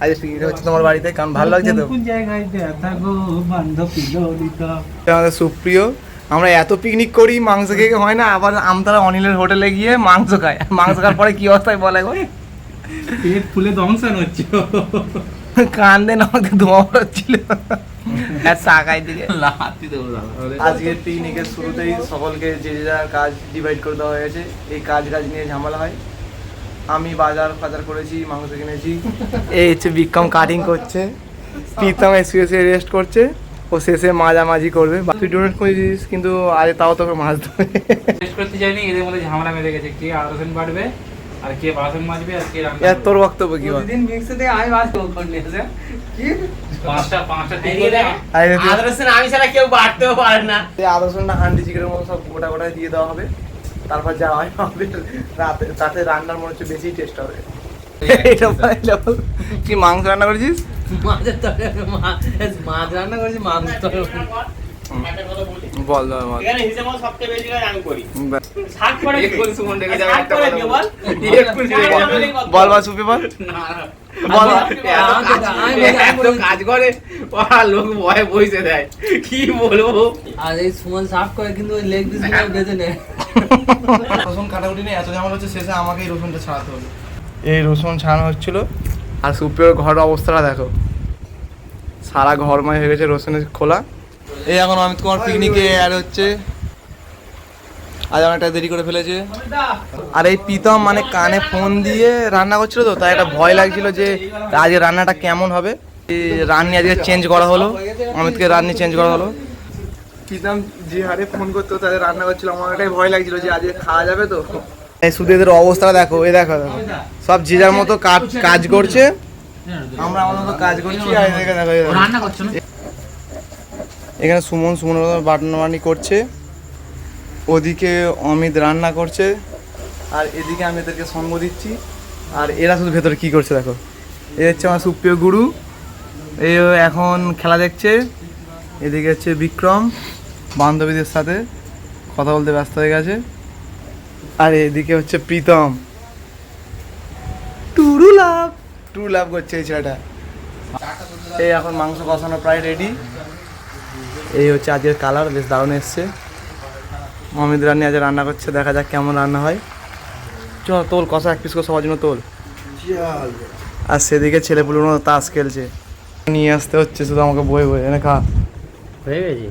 আজ পিকনিক হচ্ছে তোমার বাড়িতে, কারণ ভালো লাগছে তো। আমাদের সুপ্রিয়, আমরা এত পিকনিক করি মাংস খেয়ে হয় না, আবার আমতলা অনিলের হোটেলে গিয়ে মাংস খাই, মাংস খাওয়ার পরে কি অবস্থায় বলে গো, পেট ফুলে দংশন হচ্ছে, কান্দে না আমাকে ধোঁয়া হচ্ছিল শাখায় দিকে। আজকের পিকনিকের শুরুতেই সকলকে যে যার কাজ ডিভাইড করে দেওয়া হয়েছে। এই কাজ নিয়ে ঝামেলা হয়। আমি বাজার করেছি, মাংস কিনেছি। এই হচ্ছে বিক্রম কাটিং করছে, প্রীতম শুয়ে রেস্ট করছে, ও শেষে মাঝামাঝি করবে। তুই ডোনেট করেছিস কিন্তু আজ তাও তোকে মাছ দেবে। টেস্ট করতে যাইনি, এদের মধ্যে ঝামেলা বেঁধে গেছে, কে আদর্শন বাড়বে আর কে বাসন মাজবে আর কে রান্না। তোর বক্তব্য কি? দিন মিক্সে দিয়ে আমি বাস করতে আছে কি পাঁচটা আদর্শন আমি ছাড়া কেউ বাড়তেও পারে না। আদর্শনটা হান্ডি চিকেনের মতো সব গোটা দিয়ে দেওয়া হবে, তারপর যা হয় হবে। রাতে তাতে রান্নার মনে হচ্ছে বেশি টেস্ট হবে। কি মাংস রান্না করেছিস? মাছ রান্না করেছি, মাংস বল বল সুপি বল কাজ করে লোক ভয়ে বসে দেয়, কি বলবো। আর এই সুমন সাফ করে কিন্তু ওই লেগ পিস গুলো বেঁধে নেয়। রসুন কাটাকুটি নেই, এত ঝামেলা হচ্ছে, শেষে আমাকে এই রসুনটা ছাড়াতে হলো। এই রসুন ছাড়ানো হচ্ছিল, আর সুপ্রিয়র ঘরের অবস্থাটা দেখো, সারা ঘরময় হয়ে গেছে রসুনের খোলা। এই এখন অমিত কুমার পিকনিকে অ্যাড হচ্ছে, আজ অনেকটা দেরি করে ফেলেছে। আর এই প্রীতম মানে কানে ফোন দিয়ে রান্না করছিল তো, তাই একটা ভয় লাগছিল যে আজকে রান্নাটা কেমন হবে। রান্নি আজকে চেঞ্জ করা হলো, অমিতকে রান্নি চেঞ্জ করা হলো। প্রীতম যে হারে ফোন করতো তাদের রান্না করছিল, আমার এটাই ভয় লাগছিল যে আজকে খাওয়া যাবে তো। এই শুধু এদের অবস্থাটা দেখো, এই দেখো সব যে যার মতো কাজ করছে, আমরা আমাদের মতো কাজ করছি। আর দেখো রান্না করছো না, এখানে সুমন বাটনাবাটি করছে, ওদিকে অমিত রান্না করছে, আর এদিকে আমি এদেরকে সঙ্গ দিচ্ছি। আর এরা শুধু ভেতরে কি করছে দেখো, এই হচ্ছে আমার সুপ্রিয় গুরু, এই এখন খেলা দেখছে। এদিকে হচ্ছে বিক্রম বান্ধবীদের সাথে কথা বলতে ব্যস্ত হয়ে গেছে, আর এদিকে হচ্ছে প্রীতম টুরু লাভ করছে এই ছেলেটা। এই এখন মাংস কষানো প্রায় রেডি। এই হচ্ছে আজকের কালার, বেশ দারুণ এসছে। অমিত রান্নি আজ রান্না করছে, দেখা যাক কেমন রান্না হয়। চল তোল কষা, এক পিস করে সবার জন্য তোল। আর সেদিকে ছেলেপুলের মতো তাস খেলছে, নিয়ে আসতে হচ্ছে শুধু আমাকে বয়ে এনে খা হয়ে গেছে।